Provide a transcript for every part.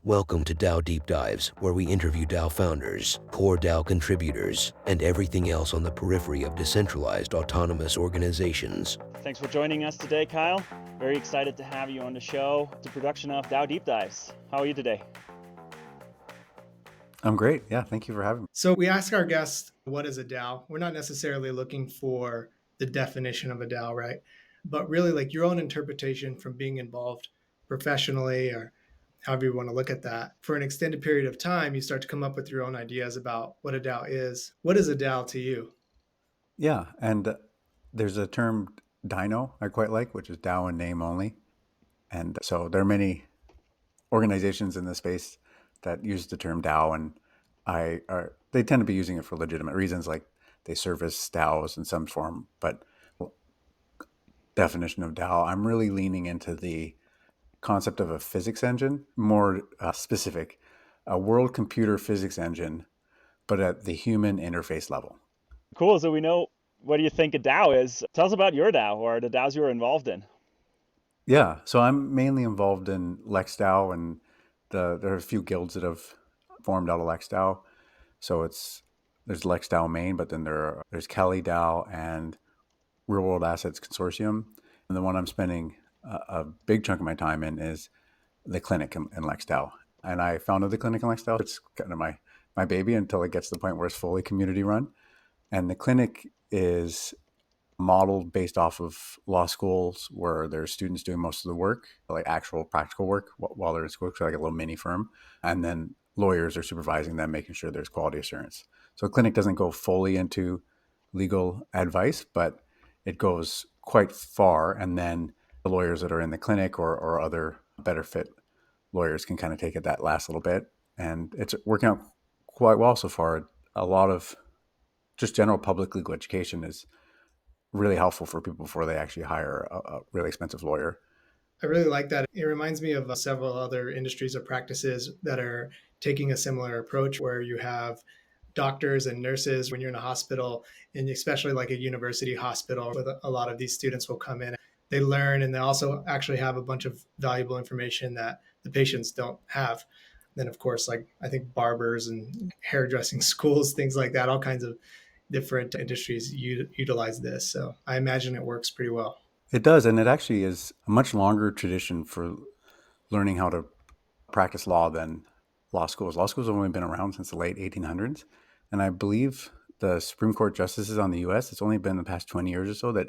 Welcome to DAO Deep Dives, where we interview DAO founders, core DAO contributors, and everything else on the periphery of decentralized autonomous organizations. Thanks for joining us today, Kyle. Very excited to have you on the show. The production of DAO Deep Dives. How are you today? I'm great. Yeah, thank you for having me. So we ask our guests, what is a DAO? We're not necessarily looking for the definition of a DAO, right? But really like your own interpretation from being involved professionally or however you want to look at that. For an extended period of time, you start to come up with your own ideas about what a DAO is. What is a DAO to you? Yeah, and there's a term Dino I quite like, which is DAO in name only. And so there are many organizations in this space that use the term DAO, and they tend to be using it for legitimate reasons, like they service DAOs in some form. But definition of DAO, I'm really leaning into the concept of a physics engine, more specific, a world computer physics engine, but at the human interface level. Cool. So we know what do you think a DAO is. Tell us about your DAO or the DAOs you were involved in. Yeah, so I'm mainly involved in LexDAO, and there are a few guilds that have formed out of LexDAO. So there's LexDAO main, but then there's Kelly DAO and Real World Assets Consortium, and the one I'm spending a big chunk of my time in is the clinic in LexDAO. And I founded the clinic in LexDAO. It's kind of my baby until it gets to the point where it's fully community run. And the clinic is modeled based off of law schools where there's students doing most of the work, like actual practical work while they're in school, so like a little mini firm. And then lawyers are supervising them, making sure there's quality assurance. So a clinic doesn't go fully into legal advice, but it goes quite far. And then the lawyers that are in the clinic or other better fit lawyers can kind of take it that last little bit. And it's working out quite well so far. A lot of just general public legal education is really helpful for people before they actually hire a really expensive lawyer. I really like that. It reminds me of several other industries or practices that are taking a similar approach where you have doctors and nurses when you're in a hospital, and especially like a university hospital where a lot of these students will come in. They learn and they also actually have a bunch of valuable information that the patients don't have. Then, of course, like I think barbers and hairdressing schools, things like that, all kinds of different industries utilize this. So I imagine it works pretty well. It does, and it actually is a much longer tradition for learning how to practice law than law schools. Law schools have only been around since the late 1800s, and I believe the Supreme Court justices on the U.S., it's only been the past 20 years or so that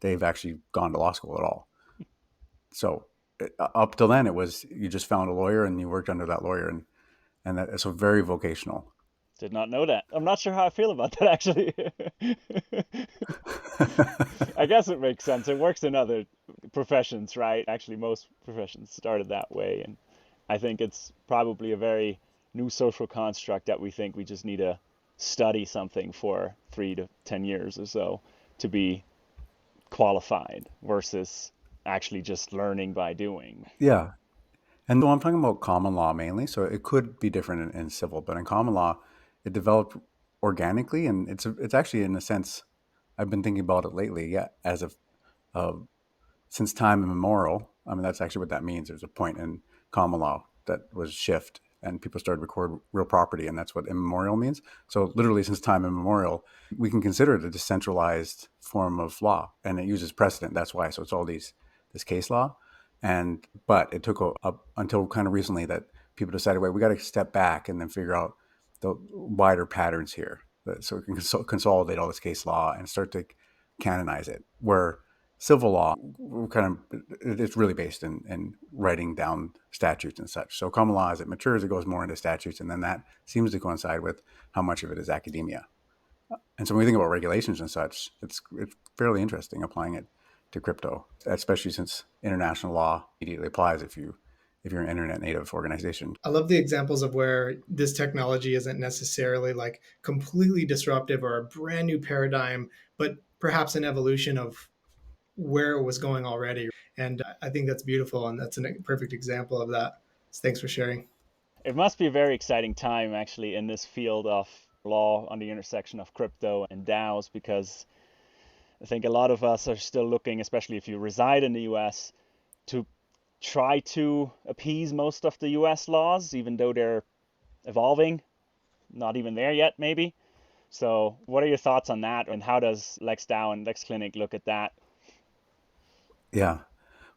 they've actually gone to law school at all. So up till then, it was you just found a lawyer and you worked under that lawyer, and that, so very vocational. Did not know that. I'm not sure how I feel about that actually. I guess it makes sense. It works in other professions, right? Actually, most professions started that way. And I think it's probably a very new social construct that we think we just need to study something for 3 to 10 years or so to be qualified versus actually just learning by doing. Yeah. And though I'm talking about common law mainly, so it could be different in civil, but in common law, it developed organically, and it's actually in a sense, I've been thinking about it lately. Yeah, as of since time immemorial. I mean, that's actually what that means. There's a point in common law that was shift, and people started to record real property, and that's what immemorial means. So literally, since time immemorial, we can consider it a decentralized form of law, and it uses precedent. That's why. So it's all this case law. But it took until kind of recently that people decided, wait, we got to step back and then figure out the wider patterns here, so we can consolidate all this case law and start to canonize it. Where civil law, it's really based in writing down statutes and such. So common law, as it matures, it goes more into statutes, and then that seems to coincide with how much of it is academia. And so when we think about regulations and such, it's fairly interesting applying it to crypto, especially since international law immediately applies if you're an internet native organization. I love the examples of where this technology isn't necessarily like completely disruptive or a brand new paradigm, but perhaps an evolution of where it was going already. And I think that's beautiful. And that's a perfect example of that. So thanks for sharing. It must be a very exciting time actually in this field of law on the intersection of crypto and DAOs because I think a lot of us are still looking, especially if you reside in the US, to try to appease most of the US laws, even though they're evolving, not even there yet, maybe. So, what are your thoughts on that, and how does LexDAO and LexClinic look at that? Yeah.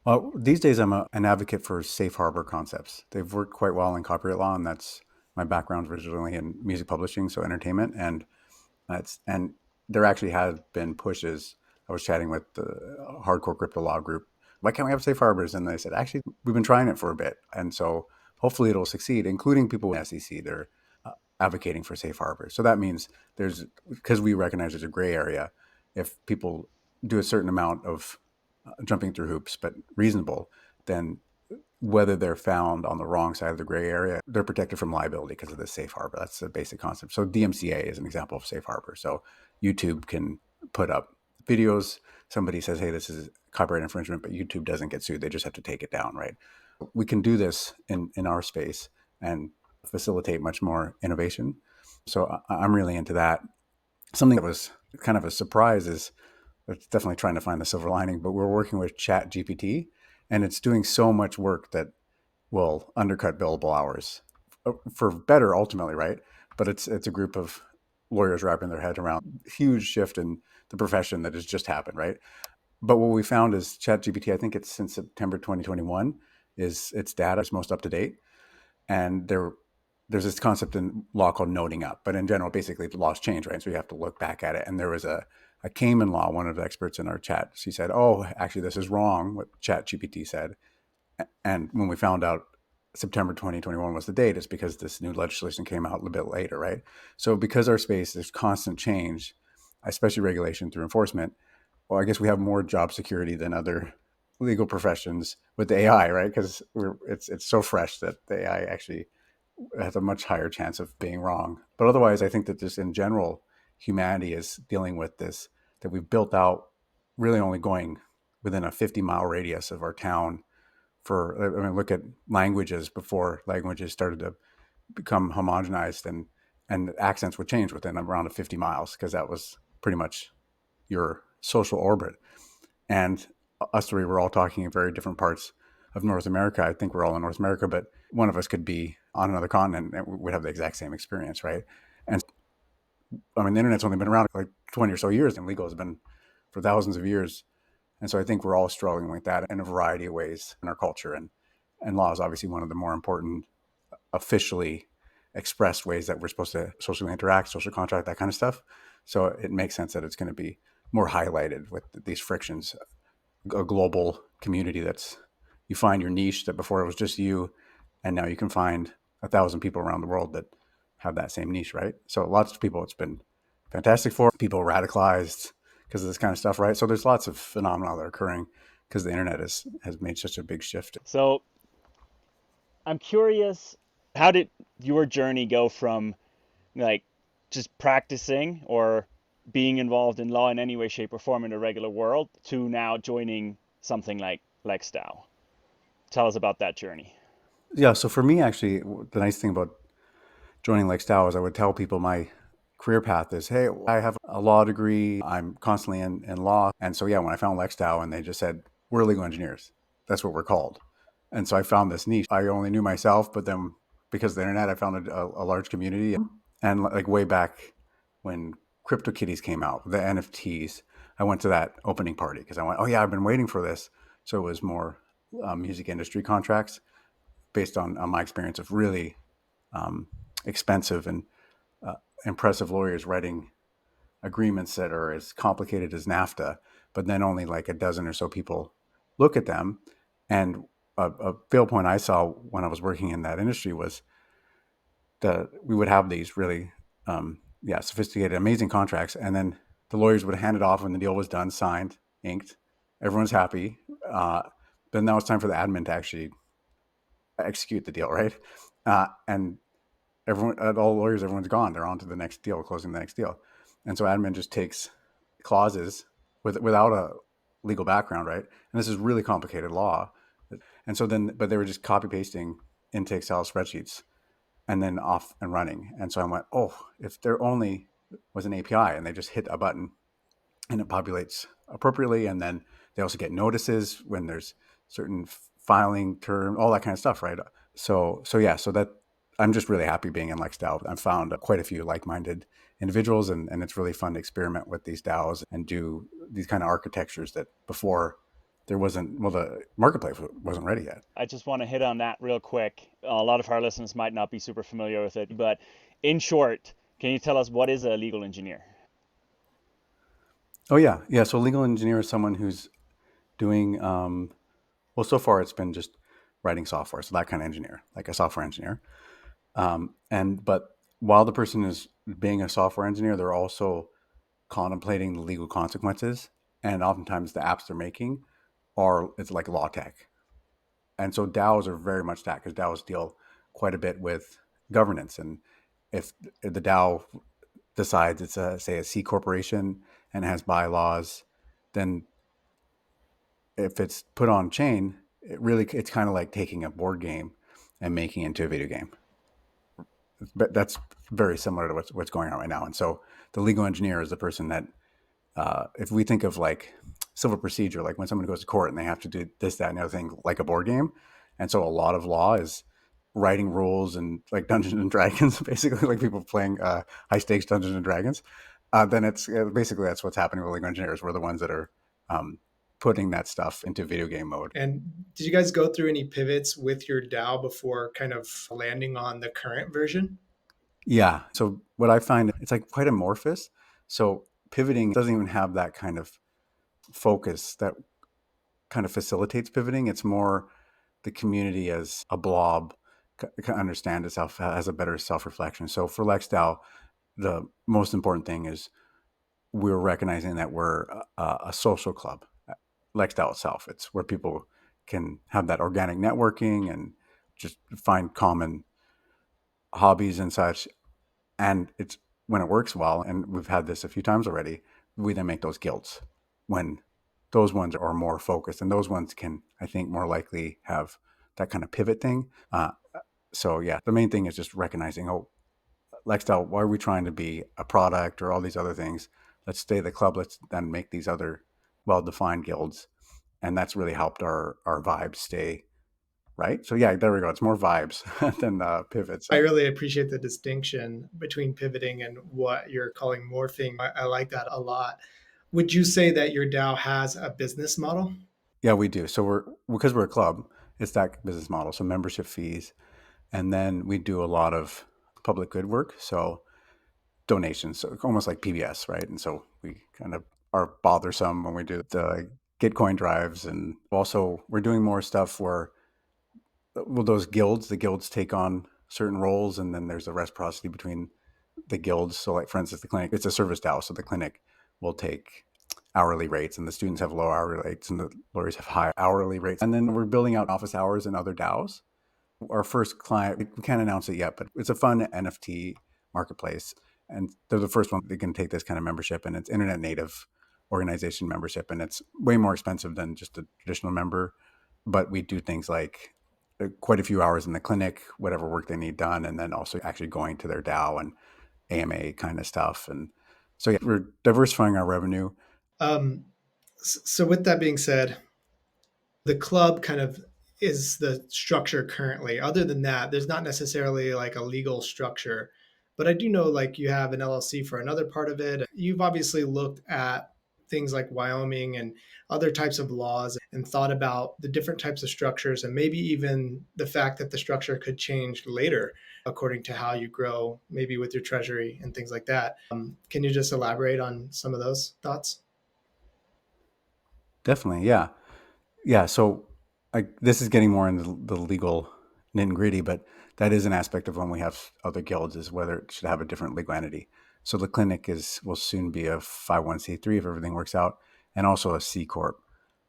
Well, these days an advocate for safe harbor concepts. They've worked quite well in copyright law, and that's my background originally in music publishing, so entertainment. And there actually have been pushes. I was chatting with the hardcore crypto law group. Why can't we have safe harbors? And they said, actually, we've been trying it for a bit. And so hopefully it'll succeed, including people in SEC. They're advocating for safe harbors. So that means because we recognize there's a gray area, if people do a certain amount of jumping through hoops, but reasonable, then whether they're found on the wrong side of the gray area, they're protected from liability because of the safe harbor. That's the basic concept. So DMCA is an example of safe harbor. So YouTube can put up videos. Somebody says, hey, this is copyright infringement, but YouTube doesn't get sued. They just have to take it down, right? We can do this in our space and facilitate much more innovation. So I'm really into that. Something that was kind of a surprise is it's definitely trying to find the silver lining, but we're working with Chat GPT, and it's doing so much work that will undercut billable hours for better ultimately, right? But it's a group of lawyers wrapping their head around huge shift in the profession that has just happened, right? But what we found is ChatGPT, I think it's since September 2021, is its data is most up to date. And there's this concept in law called noting up, but in general, basically the laws change, right? So you have to look back at it. And there was a Cayman law, one of the experts in our chat, she said, oh, actually, this is wrong, what ChatGPT said. And when we found out September 2021 was the date, it's because this new legislation came out a bit later, right? So because our space, there's constant change, especially regulation through enforcement. Well, I guess we have more job security than other legal professions with the AI, right? Because it's so fresh that the AI actually has a much higher chance of being wrong. But otherwise, I think that just in general, humanity is dealing with this, that we've built out really only going within a 50-mile radius of our town. I mean, look at languages. Before languages started to become homogenized, and accents would change within around a 50 miles, because that was pretty much your social orbit. And us three were all talking in very different parts of North America. I think we're all in North America, but one of us could be on another continent and we'd have the exact same experience, right? And I mean, the internet's only been around like 20 or so years, and legal has been for thousands of years. And so I think we're all struggling with that in a variety of ways in our culture. And law is obviously one of the more important officially expressed ways that we're supposed to socially interact, social contract, that kind of stuff. So it makes sense that it's going to be more highlighted with these frictions. A global community you find your niche that before it was just you, and now you can find 1,000 people around the world that have that same niche, right? So lots of people, it's been fantastic for people radicalized because of this kind of stuff, right? So there's lots of phenomena that are occurring because the internet has made such a big shift. So, I'm curious, how did your journey go from like just practicing or being involved in law in any way, shape, or form in the regular world to now joining something like LexDAO? Tell us about that journey. Yeah. So for me, actually, the nice thing about joining LexDAO is I would tell people my career path is, hey, I have a law degree. I'm constantly in law. And so, yeah, when I found LexDAO and they just said, we're legal engineers, that's what we're called. And so I found this niche. I only knew myself, but then because of the internet, I found a large community. And like way back when CryptoKitties came out, the NFTs, I went to that opening party because I went, oh yeah, I've been waiting for this. So it was more music industry contracts based on my experience of really expensive and impressive lawyers writing agreements that are as complicated as NAFTA, but then only like a dozen or so people look at them. And a fail point I saw when I was working in that industry was that we would have these really, sophisticated, amazing contracts, and then the lawyers would hand it off when the deal was done, signed, inked. Everyone's happy, but now it's time for the admin to actually execute the deal, right? And everyone, all lawyers, everyone's gone. They're on to the next deal, closing the next deal. And so admin just takes clauses without a legal background, right? And this is really complicated law. And so then, but they were just copy pasting into Excel spreadsheets and then off and running. And so I went, oh, if there only was an API and they just hit a button and it populates appropriately. And then they also get notices when there's certain filing term, all that kind of stuff, right? So that I'm just really happy being in LexDAO. I've found quite a few like-minded individuals, and it's really fun to experiment with these DAOs and do these kind of architectures that before there wasn't, well, the marketplace wasn't ready yet. I just want to hit on that real quick. A lot of our listeners might not be super familiar with it, but in short, can you tell us what is a legal engineer? Oh yeah. So legal engineer is someone who's doing, well, so far it's been just writing software. So that kind of engineer, like a software engineer. But while the person is being a software engineer, they're also contemplating the legal consequences. And oftentimes the apps they're making it's like law tech. And so DAOs are very much that, because DAOs deal quite a bit with governance. And if the DAO decides it's say a C corporation and has bylaws, then if it's put on chain, it's kind of like taking a board game and making it into a video game. But that's very similar to what's going on right now. And so the legal engineer is the person that, if we think of like civil procedure, like when someone goes to court and they have to do this, that, and the other thing, like a board game. And so a lot of law is writing rules and like Dungeons and Dragons, basically like people playing high stakes Dungeons and Dragons. Then it's basically that's what's happening with legal engineers. We're the ones that are putting that stuff into video game mode. And did you guys go through any pivots with your DAO before kind of landing on the current version? Yeah. So what I find, it's like quite amorphous. So pivoting doesn't even have that kind of focus that kind of facilitates pivoting. It's more the community as a blob can understand itself, has a better self-reflection. So for LexDAO, the most important thing is we're recognizing that we're a social club. LexDAO itself, it's where people can have that organic networking and just find common hobbies and such. And it's when it works well, and we've had this a few times already, we then make those guilds when those ones are more focused, and those ones can, I think, more likely have that kind of pivot thing. So yeah, the main thing is just recognizing, oh, LexDAO, why are we trying to be a product or all these other things? Let's stay the club. Let's then make these other well-defined guilds. And that's really helped our vibes stay right. So yeah, there we go. It's more vibes than pivots. I really appreciate the distinction between pivoting and what you're calling morphing. I like that a lot. Would you say that your DAO has a business model? Yeah, we do. So because we're a club, it's that business model. So membership fees, and then we do a lot of public good work. So donations, so almost like PBS, right? And so we kind of are bothersome when we do the Gitcoin drives, and also we're doing more stuff where, well, the guilds take on certain roles, and then there's a reciprocity between the guilds. So like, for instance, the clinic, it's a service DAO. So the clinic will take hourly rates, and the students have low hourly rates, and the lawyers have high hourly rates. And then we're building out office hours and other DAOs. Our first client, we can't announce it yet, but it's a fun NFT marketplace. And they're the first one that can take this kind of membership, and it's internet native organization membership. And it's way more expensive than just a traditional member. But we do things like quite a few hours in the clinic, whatever work they need done, and then also actually going to their DAO and AMA kind of stuff. And so yeah, we're diversifying our revenue. So with that being said, the club kind of is the structure currently. Other than that, there's not necessarily like a legal structure. But I do know like you have an LLC for another part of it. You've obviously looked at things like Wyoming and other types of laws and thought about the different types of structures and maybe even the fact that the structure could change later according to how you grow, maybe with your treasury and things like that. Can you just elaborate on some of those thoughts? Definitely, yeah. Yeah, so this is getting more into the legal nitty gritty, but that is an aspect of when we have other guilds, is whether it should have a different legal entity. So the clinic will soon be a 501(c)(3) if everything works out, and also a C corp.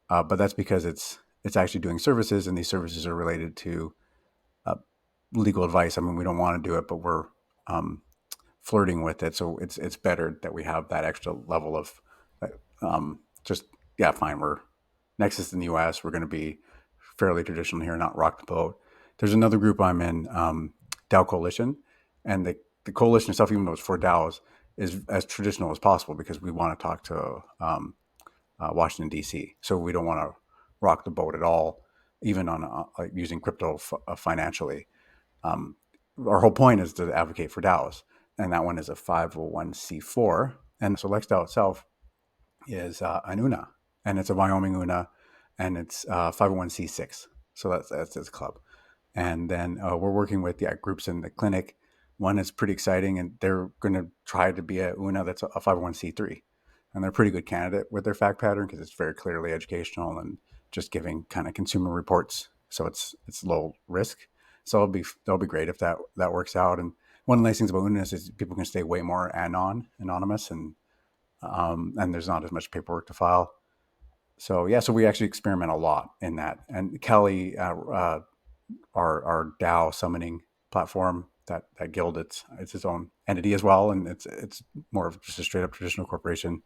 But that's because it's actually doing services, and these services are related to uh, legal advice. I mean, we don't want to do it, but we're flirting with it. So it's better that we have that extra level of just, yeah, fine. We're Nexus in the US. We're going to be fairly traditional here, not rock the boat. There's another group I'm in, DAO Coalition, and the coalition itself, even though it's for DAOs, is as traditional as possible because we want to talk to Washington, D.C. So we don't want to rock the boat at all. even on like using crypto financially. Um, our whole point is to advocate for DAOs, and that one is a 501c4. And so LexDAO itself is an UNA, and it's a Wyoming UNA, and it's 501c6. So that's its club. And then we're working with groups in the clinic. One is pretty exciting, and they're going to try to be a UNA that's a 501c3. And they're a pretty good candidate with their fact pattern because it's very clearly educational and just giving kind of consumer reports. So it's low risk. So that'll be great if that works out. And one of the nice things about UNAs is people can stay way more anonymous, and there's not as much paperwork to file. So yeah, so we actually experiment a lot in that. And Kelly, our DAO summoning platform, that guild, it's its own entity as well, and it's more of just a straight up traditional corporation.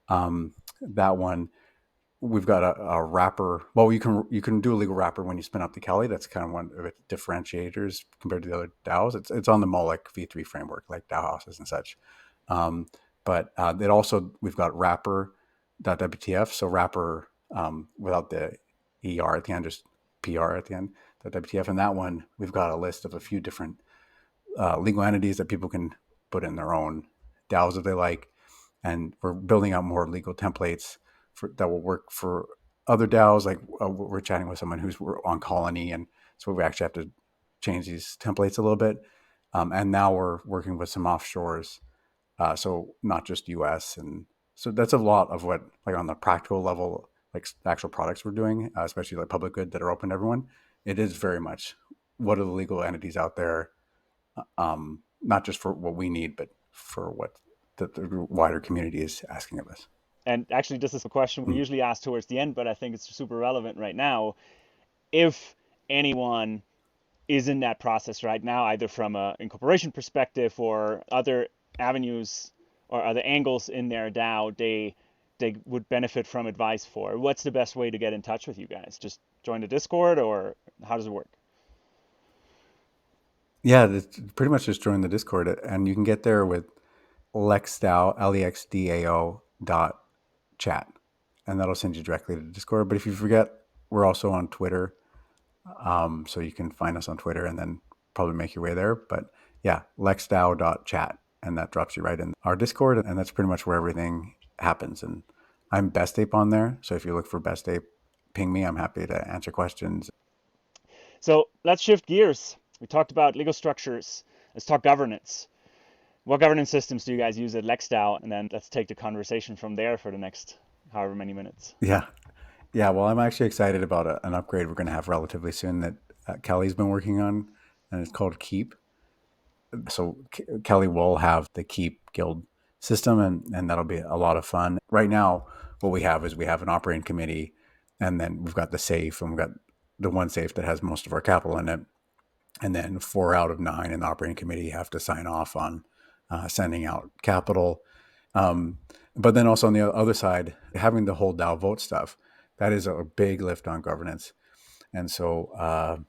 That one, we've got a wrapper. Well, you can do a legal wrapper when you spin up the Kelly. That's kind of one of its differentiators compared to the other DAOs. It's on the Moloch V3 framework, like DAO houses and such. But it also, we've got wrapper.wtf, so wrapper without the ER at the end, just PR at the end, .wtf. And that one, we've got a list of a few different legal entities that people can put in their own DAOs if they like. And we're building out more legal templates that will work for other DAOs. Like we're chatting with someone who's on Colony, and so we actually have to change these templates a little bit. And now we're working with some offshores, so not just US. And so that's a lot of what, like on the practical level, like the actual products we're doing, especially like public good that are open to everyone. It is very much what are the legal entities out there, not just for what we need, but for what the wider community is asking of us. And actually, this is a question we usually ask towards the end, but I think it's super relevant right now. If anyone is in that process right now, either from a incorporation perspective or other avenues or other angles in their DAO, they would benefit from advice for, what's the best way to get in touch with you guys? Just join the Discord, or how does it work? Yeah, it's pretty much just join the Discord, and you can get there with LexDAO, LEXDAO.chat, and that'll send you directly to Discord. But if you forget, we're also on Twitter, so you can find us on Twitter and then probably make your way there. But yeah, LexDAO.chat, and that drops you right in our Discord, and that's pretty much where everything happens. And I'm Best Ape on there, so if you look for Best Ape, ping me. I'm happy to answer questions. So let's shift gears. We talked about legal structures. Let's talk governance. What governance systems do you guys use at LexDAO? And then let's take the conversation from there for the next however many minutes. Yeah. Well, I'm actually excited about an upgrade we're going to have relatively soon that Kelly's been working on, and it's called Keep. So Kelly will have the Keep Guild system, and that'll be a lot of fun. Right now, what we have is we have an operating committee, and then we've got the safe, and we've got the one safe that has most of our capital in it. And then 4 out of 9 in the operating committee have to sign off on sending out capital. But then also on the other side, having the whole DAO vote stuff, that is a big lift on governance. And so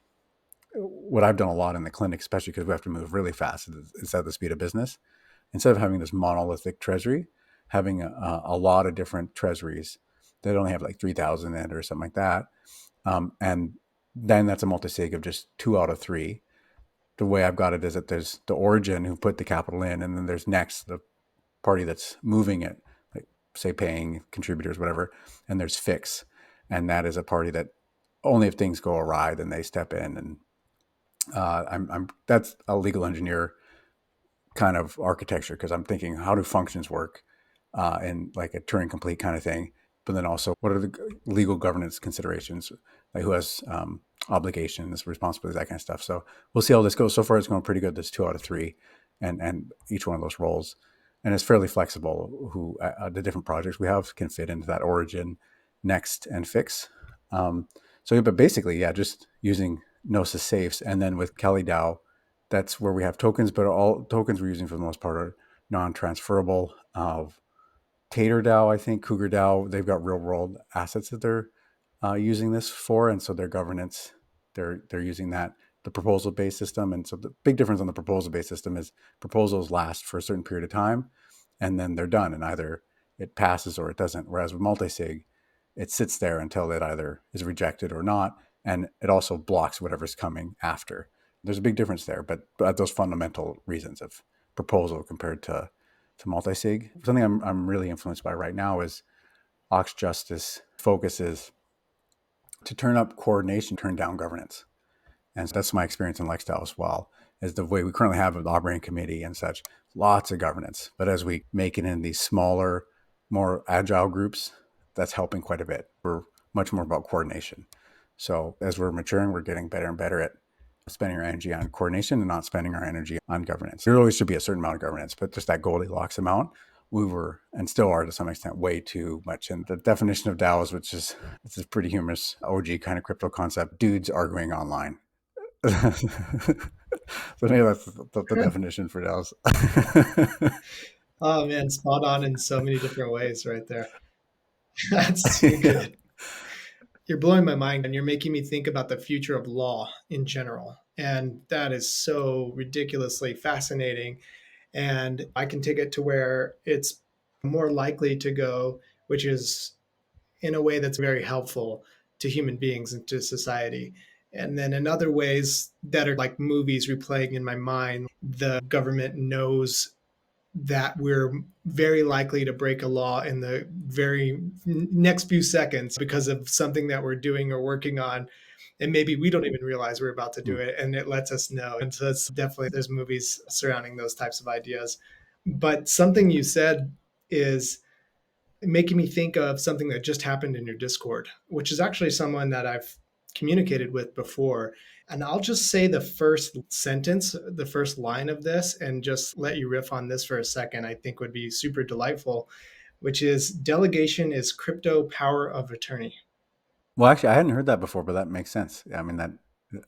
what I've done a lot in the clinic, especially because we have to move really fast, is at the speed of business. Instead of having this monolithic treasury, having a lot of different treasuries that only have like 3,000 in it or something like that. And then that's a multi-sig of just 2 out of 3. The way I've got it is that there's the origin who put the capital in, and then there's next the party that's moving it, like say paying contributors, whatever, and there's fix, and that is a party that only if things go awry then they step in. And I'm that's a legal engineer kind of architecture, because I'm thinking, how do functions work in like a Turing complete kind of thing, but then also what are the legal governance considerations, like who has obligations, responsibilities, that kind of stuff. So we'll see how this goes. So far it's going pretty good. There's 2 out of 3 and each one of those roles, and it's fairly flexible who the different projects we have can fit into that origin, next, and fix. But basically, yeah, just using Gnosis safes. And then with Kelly DAO, that's where we have tokens, but all tokens we're using for the most part are non-transferable. Tater DAO, I think, Cougar DAO, they've got real world assets that they're using this for. And so their governance, they're using that, the proposal based system. And so the big difference on the proposal based system is proposals last for a certain period of time and then they're done, and either it passes or it doesn't. Whereas with multi-sig, it sits there until it either is rejected or not. and it also blocks whatever's coming after. There's a big difference there, but at those fundamental reasons of proposal compared to multi-sig. Something I'm really influenced by right now is Ox Justice focuses to turn up coordination, turn down governance. And so that's my experience in LexDAO as well, is the way we currently have an operating committee and such, lots of governance. But as we make it in these smaller, more agile groups, that's helping quite a bit. We're much more about coordination. So as we're maturing, we're getting better and better at spending our energy on coordination and not spending our energy on governance. There always should be a certain amount of governance, but just that Goldilocks amount, we were and still are to some extent way too much. And the definition of DAOs, which is it's a pretty humorous OG kind of crypto concept, dudes arguing online. So maybe that's the definition for DAOs. Oh man, spot on in so many different ways right there. That's too good. You're blowing my mind and you're making me think about the future of law in general. And that is so ridiculously fascinating. And I can take it to where it's more likely to go, which is in a way that's very helpful to human beings and to society. And then in other ways that are like movies replaying in my mind, the government knows that we're very likely to break a law in the very next few seconds because of something that we're doing or working on. And maybe we don't even realize we're about to do it, and it lets us know. And so it's definitely, there's movies surrounding those types of ideas. But something you said is making me think of something that just happened in your Discord, which is actually someone that I've communicated with before. And I'll just say the first sentence, the first line of this, and just let you riff on this for a second, I think would be super delightful, which is delegation is crypto power of attorney. Well, actually, I hadn't heard that before, but that makes sense. I mean, that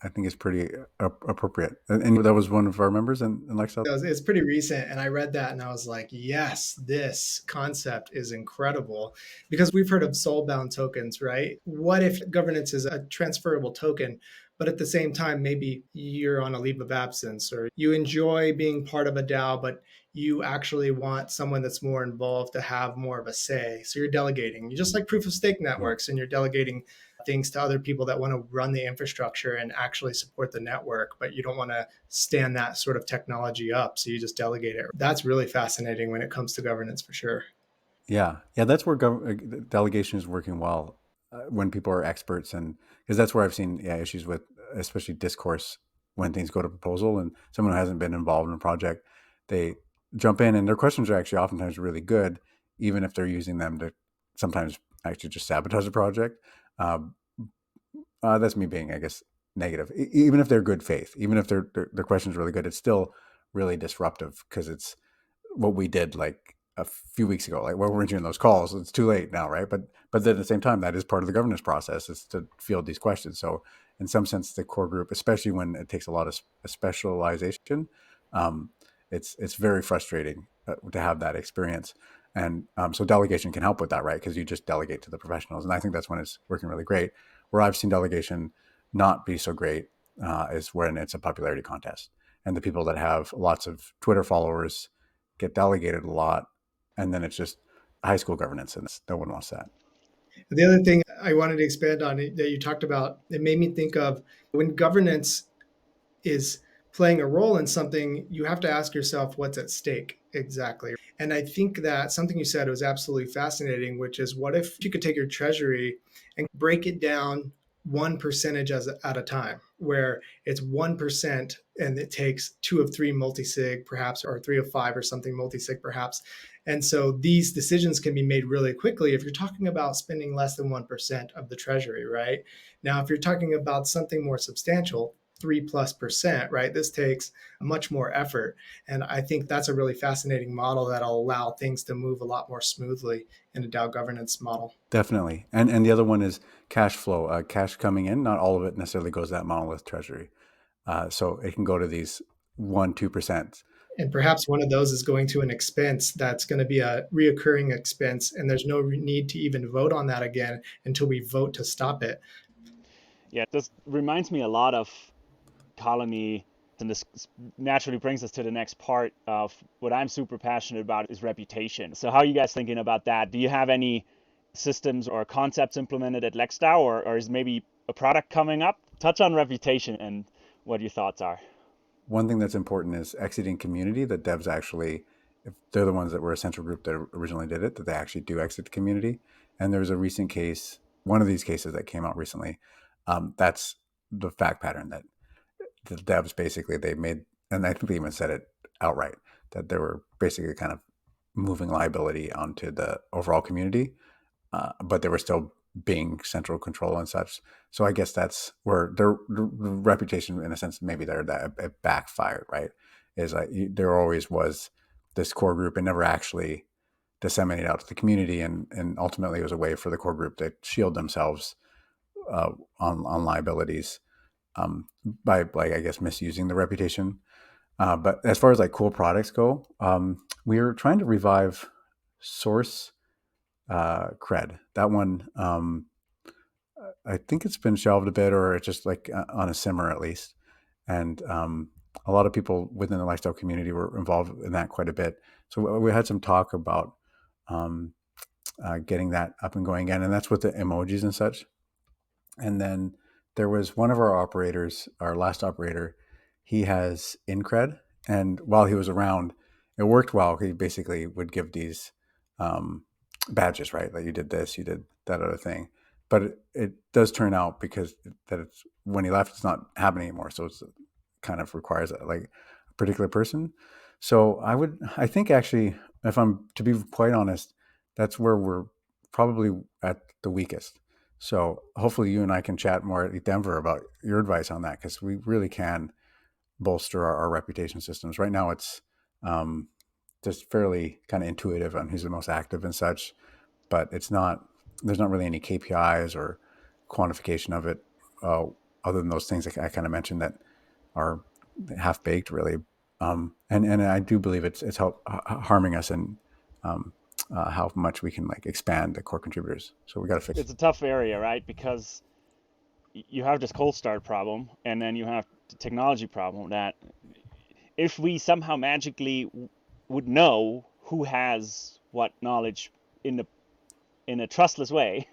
I think is pretty appropriate. And that was one of our members in LexDAO. It's pretty recent. And I read that and I was like, yes, this concept is incredible because we've heard of soul-bound tokens, right? What if governance is a transferable token, but at the same time, maybe you're on a leave of absence or you enjoy being part of a DAO, but you actually want someone that's more involved to have more of a say. So you're delegating. You just like proof of stake networks and you're delegating things to other people that want to run the infrastructure and actually support the network, but you don't want to stand that sort of technology up. So you just delegate it. That's really fascinating when it comes to governance for sure. Yeah. That's where delegation is working well when people are experts. And because that's where I've seen issues with, especially discourse when things go to proposal and someone who hasn't been involved in a project, they jump in and their questions are actually oftentimes really good, even if they're using them to sometimes actually just sabotage the project. That's me being, I guess, negative. Even if they're good faith, even if their question's really good, it's still really disruptive because it's what we did like a few weeks ago. Like, well, we're entering those calls. It's too late now, right? But then at the same time, that is part of the governance process is to field these questions. So in some sense, the core group, especially when it takes a lot of specialization, it's very frustrating to have that experience. And so delegation can help with that, right? Because you just delegate to the professionals. And I think that's when it's working really great. Where I've seen delegation not be so great is when it's a popularity contest. And the people that have lots of Twitter followers get delegated a lot. And then it's just high school governance. And no one wants that. The other thing I wanted to expand on that you talked about, it made me think of when governance is playing a role in something, you have to ask yourself what's at stake exactly. And I think that something you said was absolutely fascinating, which is what if you could take your treasury and break it down one percentage at a time, where it's 1% and it takes 2 of 3 multi-sig perhaps, or 3 of 5 or something multi-sig perhaps. And so these decisions can be made really quickly if you're talking about spending less than 1% of the treasury, right? Now, if you're talking about something more substantial, 3+%, right? This takes much more effort. And I think that's a really fascinating model that'll allow things to move a lot more smoothly in a DAO governance model. Definitely. And the other one is cash flow, cash coming in. Not all of it necessarily goes to that monolith treasury. So it can go to these 1-2%. And perhaps one of those is going to an expense that's going to be a reoccurring expense. And there's no need to even vote on that again until we vote to stop it. Yeah, this reminds me a lot of Colony, and this naturally brings us to the next part of what I'm super passionate about is reputation. So how are you guys thinking about that? Do you have any systems or concepts implemented at LexDAO, or is maybe a product coming up. Touch on reputation and what your thoughts are. One thing that's important is exiting community, that devs actually, if they're the ones that were a central group that originally did it, that they actually do exit the community. And there was a recent case, one of these cases that came out recently. That's the fact pattern, that the devs basically, they made, and I think they even said it outright, that they were basically kind of moving liability onto the overall community, but they were still being central control and such. So I guess that's where their reputation, in a sense, maybe that it backfired, right? Is like there always was this core group and never actually disseminated out to the community, and ultimately it was a way for the core group to shield themselves on liabilities, by, like, I guess, misusing the reputation. But as far as like cool products go, we are trying to revive Source Cred. That one, I think it's been shelved a bit, or it's just like on a simmer at least. And a lot of people within the lifestyle community were involved in that quite a bit. So we had some talk about um, getting that up and going again, and that's with the emojis and such. And then there was one of our operators, our last operator, he has Incred. And while he was around, it worked well. He basically would give these um, badges, right? Like, you did this, you did that other thing. But it does turn out, because that it's, when he left, it's not happening anymore. So it's kind of requires like a particular person. So I think actually, if I'm to be quite honest, that's where we're probably at the weakest. So hopefully you and I can chat more at Denver about your advice on that, because we really can bolster our reputation systems. Right now, it's just fairly kind of intuitive on who's the most active and such, but there's not really any KPIs or quantification of it, uh, other than those things that I kind of mentioned that are half baked, really. And I do believe it's harming us in how much we can like expand the core contributors. So we got to fix it. It's a tough area, right? Because you have this cold start problem, and then you have the technology problem that if we somehow magically would know who has what knowledge in a trustless way,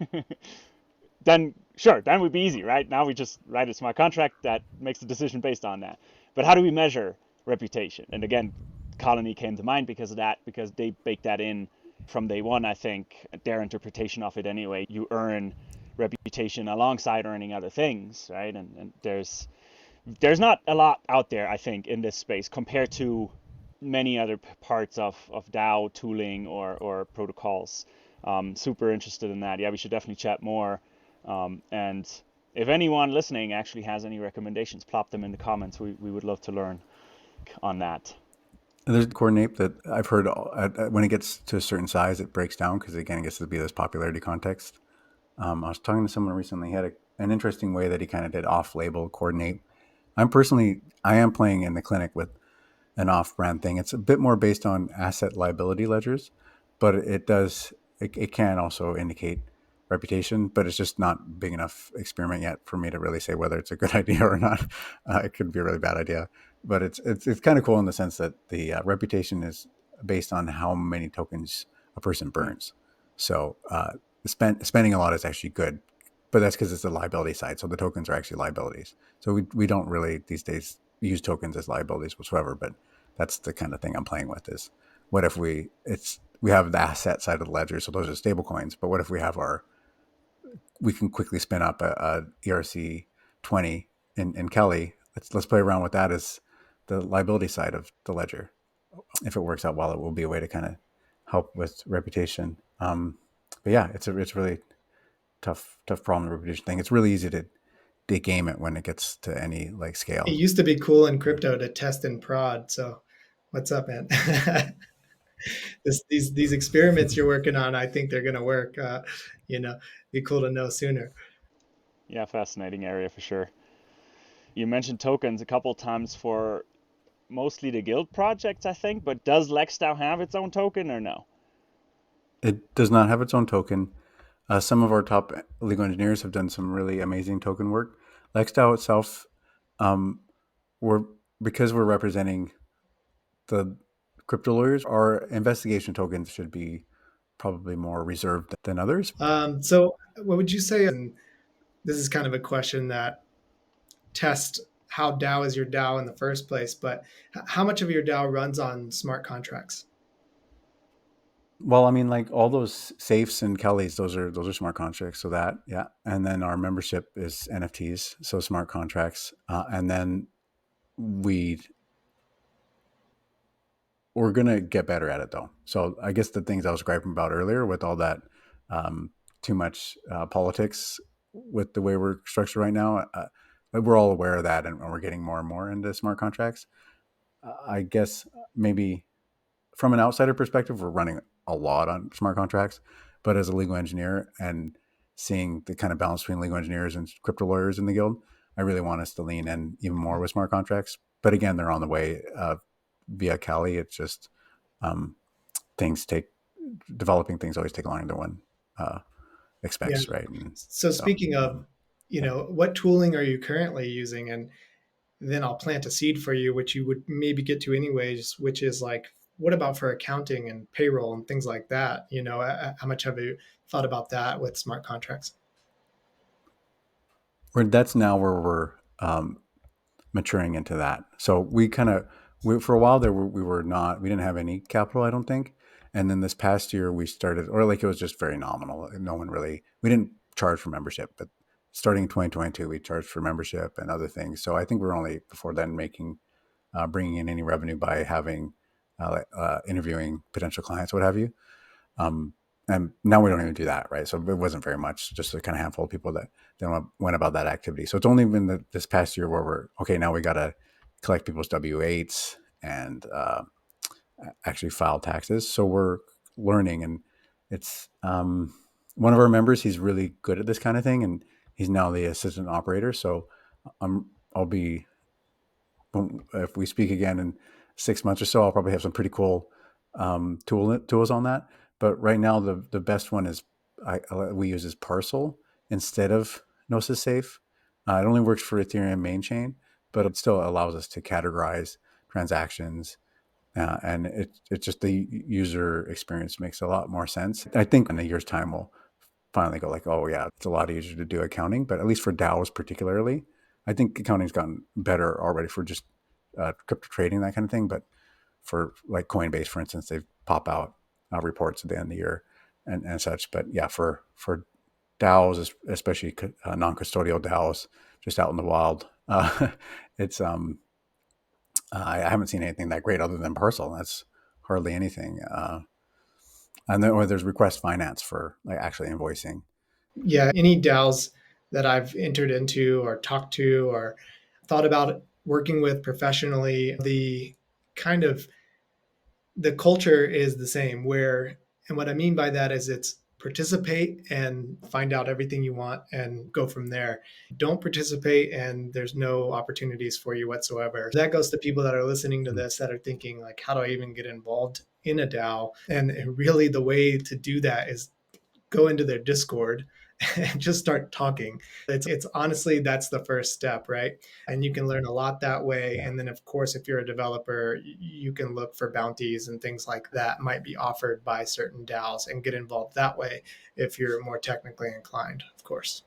then sure, then would be easy, right? Now we just write a smart contract that makes the decision based on that. But how do we measure reputation? And again, Colony came to mind because of that, because they baked that in from day one, I think, their interpretation of it anyway. You earn reputation alongside earning other things, right? And there's not a lot out there, I think, in this space compared to many other parts of DAO tooling or protocols. Super interested in that. Yeah, we should definitely chat more. And if anyone listening actually has any recommendations, plop them in the comments. We would love to learn on that. There's coordinate that I've heard when it gets to a certain size, it breaks down, because again, it gets to be this popularity context. I was talking to someone recently. He had an interesting way that he kind of did off-label coordinate. I am playing in the clinic with an off-brand thing. It's a bit more based on asset liability ledgers, but it can also indicate reputation, but it's just not big enough experiment yet for me to really say whether it's a good idea or not. It could be a really bad idea, but it's kind of cool in the sense that the reputation is based on how many tokens a person burns. So spending a lot is actually good, but that's because it's the liability side. So the tokens are actually liabilities. So we don't really these days use tokens as liabilities whatsoever, but that's the kind of thing I'm playing with. Is what if we have the asset side of the ledger, so those are stable coins, but what if we can quickly spin up a ERC 20 in Kelly. Let's play around with that as the liability side of the ledger. If it works out well, it will be a way to kind of help with reputation. But yeah, it's really tough problem, the reputation thing. It's really easy to game it when it gets to any like scale. It used to be cool in crypto to test and prod. So what's up, man? These experiments you're working on, I think they're going to work. Be cool to know sooner. Yeah, fascinating area for sure. You mentioned tokens a couple times for mostly the guild projects, I think, but does LexDAO have its own token or no? It does not have its own token. Some of our top legal engineers have done some really amazing token work. LexDAO itself, um, because we're representing the crypto lawyers, our investigation tokens should be probably more reserved than others. So what would you say? this is kind of a question that tests how DAO is your DAO in the first place, but how much of your DAO runs on smart contracts? Well, I mean, like all those safes and Kellys, those are smart contracts. So that, yeah, and then our membership is NFTs, so smart contracts, and then we we're gonna get better at it though. So I guess the things I was griping about earlier with all that um, too much politics with the way we're structured right now, we're all aware of that, and we're getting more and more into smart contracts. I guess maybe from an outsider perspective, we're running a lot on smart contracts, but as a legal engineer and seeing the kind of balance between legal engineers and crypto lawyers in the guild, I really want us to lean in even more with smart contracts. But again, they're on the way via Cali. It's just um, things take developing things always take longer than one uh, Yeah. expects, right? And So so, speaking of, yeah. what tooling are you currently using? And then I'll plant a seed for you, which you would maybe get to anyways, which is like, what about for accounting and payroll and things like that? How much have you thought about that with smart contracts? That's now where we're maturing into that. So we kind of for a while there we were not we didn't have any capital, I don't think. And then this past year we started, or like it was just very nominal. No one really we didn't charge for membership, but starting in 2022 we charged for membership and other things. So I think we're only before then making bringing in any revenue by having interviewing potential clients, what have you. Um, and now we don't even do that, right? So it wasn't very much, just a kind of handful of people that then went about that activity. So it's only been this past year where we're okay. Now we got to collect people's W-8s and actually file taxes. So we're learning, and it's one of our members. He's really good at this kind of thing, and he's now the assistant operator. So I'll be if we speak again in 6 months or so, I'll probably have some pretty cool tools on that. But right now, the best one is we use is Parcel instead of Gnosis Safe. It only works for Ethereum main chain, but it still allows us to categorize transactions, and it just the user experience makes a lot more sense. I think in a year's time we'll finally go like, oh yeah, it's a lot easier to do accounting. But at least for DAOs particularly, I think accounting's gotten better already for just crypto trading, that kind of thing. But for like Coinbase, for instance, they pop out reports at the end of the year and such. But yeah, for DAOs, especially non-custodial DAOs, just out in the wild, it's I haven't seen anything that great other than Parcel. That's hardly anything. And then or there's request finance for like actually invoicing. Yeah, any DAOs that I've entered into or talked to or thought about working with professionally, the kind of the culture is the same where, and what I mean by that is it's participate and find out everything you want and go from there. Don't participate and there's no opportunities for you whatsoever. That goes to people that are listening to Mm. this that are thinking like, how do I even get involved in a DAO? And really the way to do that is go into their Discord and just start talking. It's honestly that's the first step, right? And you can learn a lot that way. Yeah. And then of course, if you're a developer, you can look for bounties and things like that might be offered by certain DAOs and get involved that way if you're more technically inclined, of course.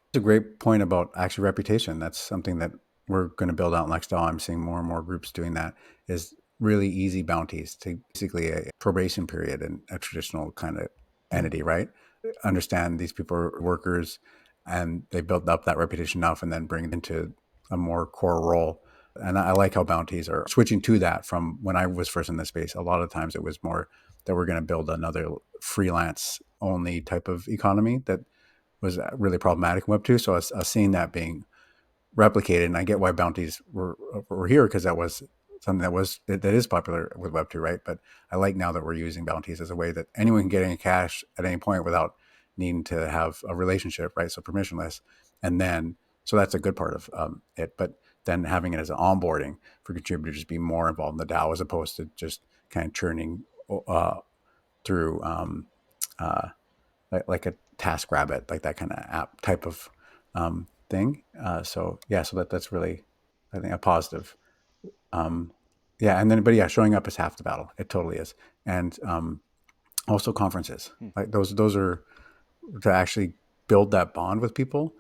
It's a great point about actually reputation. That's something that we're going to build out in LexDAO. I'm seeing more and more groups doing that. Is really easy bounties to basically a probation period in a traditional kind of entity, right? Understand these people are workers, and they build up that reputation enough, and then bring it into a more core role. And I like how bounties are switching to that from when I was first in this space. A lot of times it was more that we're going to build another freelance only type of economy that was really problematic in Web2. So I was seeing that being replicated, and I get why bounties were here because that was something that is popular with Web2, right? But I like now that we're using bounties as a way that anyone can get any cash at any point without needing to have a relationship, right? So permissionless, and then so that's a good part of it. But then having it as an onboarding for contributors to be more involved in the DAO as opposed to just kind of churning uh, through uh, like a task rabbit, like that kind of app type of thing. So yeah, so that's really, I think, a positive. Um, yeah, and then but yeah, showing up is half the battle. It totally is, and also conferences. Hmm. Like those are to actually build that bond with people,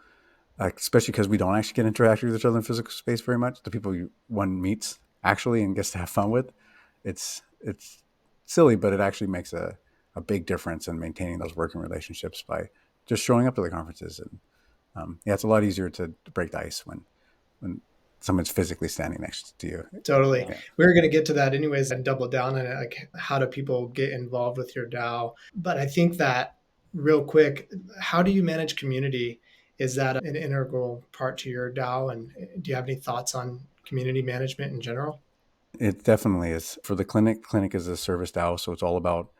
especially because we don't actually get interact with each other in physical space very much. The people one meets actually and gets to have fun with, it's silly, but it actually makes a big difference in maintaining those working relationships by just showing up to the conferences. And it's a lot easier to break the ice when someone's physically standing next to you. Totally. Yeah. We were going to get to that anyways and double down on it, like how do people get involved with your DAO? But I think that real quick, how do you manage community? Is that an integral part to your DAO? And do you have any thoughts on community management in general? It definitely is. For the clinic is a service DAO, so it's all about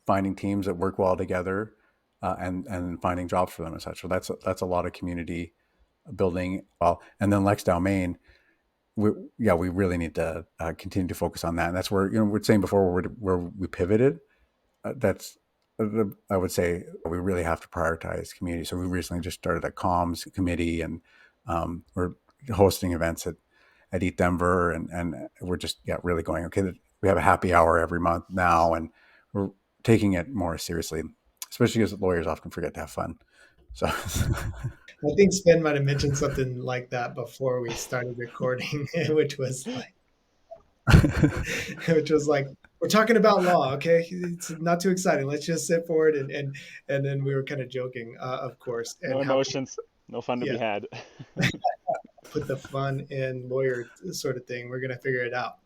finding teams that work well together, and finding jobs for them and such. So that's a lot of community building. Well, and then LexDAO main, we really need to continue to focus on that. And that's where, we're saying before where we pivoted. That's I would say we really have to prioritize community. So we recently just started a comms committee, and we're hosting events at Eat Denver, and we're just really going, okay, we have a happy hour every month now, and we're taking it more seriously, especially because lawyers often forget to have fun. So I think Sven might have mentioned something like that before we started recording, which was like, we're talking about law, okay? It's not too exciting. Let's just sit forward and then we were kind of joking, of course. And No emotions, no fun to be Yeah. had. put the fun in lawyer sort of thing. We're gonna figure it out.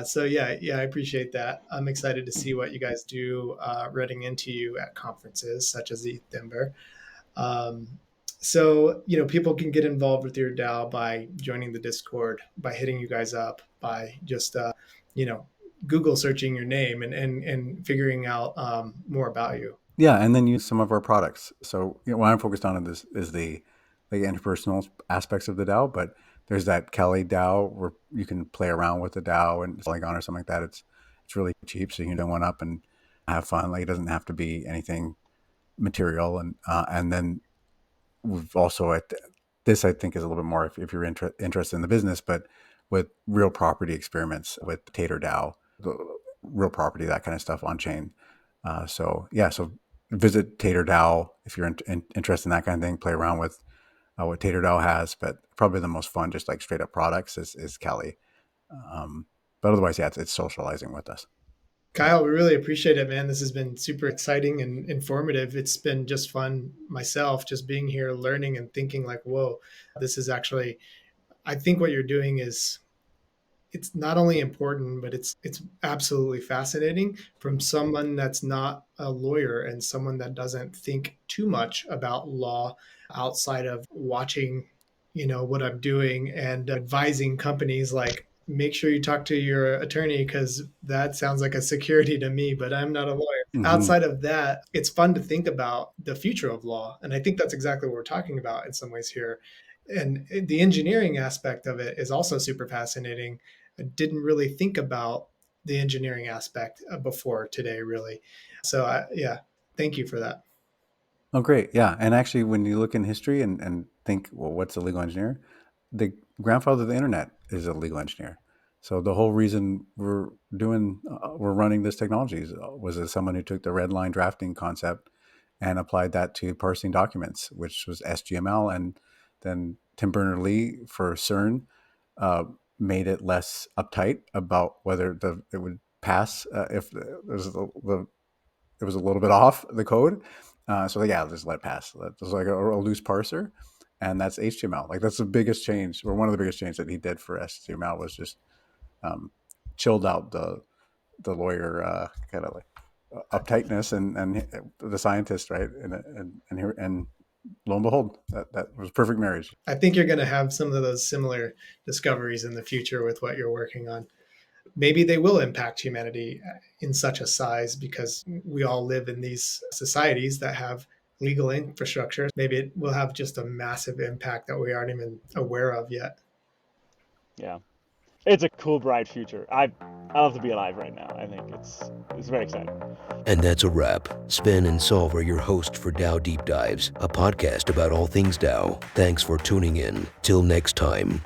So I appreciate that. I'm excited to see what you guys do running into you at conferences such as the Denver. So people can get involved with your DAO by joining the Discord, by hitting you guys up, by just Google searching your name and figuring out more about you. Yeah, and then use some of our products. So what I'm focused on in this is the interpersonal aspects of the DAO, but there's that Kelly DAO where you can play around with the DAO and Polygon or something like that. It's really cheap, so you can do one up and have fun. Like, it doesn't have to be anything material, and then we've also this I think is a little bit more if you're interested in the business, but with real property experiments with Tater DAO, the real property, that kind of stuff on chain. So visit Tater DAO if you're interested in that kind of thing. Play around with what Tater DAO has, but probably the most fun, just like straight up products, is Kelly. But otherwise, it's socializing with us. Kyle, we really appreciate it, man. This has been super exciting and informative. It's been just fun myself, just being here, learning and thinking like, whoa, this is actually, I think what you're doing is, it's not only important, but it's absolutely fascinating from someone that's not a lawyer and someone that doesn't think too much about law outside of watching, what I'm doing and advising companies like, make sure you talk to your attorney because that sounds like a security to me, but I'm not a lawyer. Mm-hmm. Outside of that, it's fun to think about the future of law. And I think that's exactly what we're talking about in some ways here. And the engineering aspect of it is also super fascinating. I didn't really think about the engineering aspect before today, really. So thank you for that. Oh, great. Yeah. And actually, when you look in history and think, well, what's a legal engineer? The grandfather of the internet is a legal engineer. So the whole reason we're running this technology was as someone who took the red line drafting concept and applied that to parsing documents, which was SGML. And then Tim Berners-Lee for CERN made it less uptight about whether it would pass if it was a little bit off the code. So just let it pass. It was like a loose parser, and that's HTML. Like, that's the biggest change, or one of the biggest changes that he did for HTML was just chilled out the lawyer kind of like uptightness and the scientist, right? And lo and behold, that was a perfect marriage. I think you're going to have some of those similar discoveries in the future with what you're working on. Maybe they will impact humanity in such a size because we all live in these societies that have legal infrastructure. Maybe it will have just a massive impact that we aren't even aware of yet. Yeah. It's a cool, bright future. I love to be alive right now. I think it's very exciting. And that's a wrap. Sven and Solve are your hosts for DAO Deep Dives, a podcast about all things DAO. Thanks for tuning in. Till next time.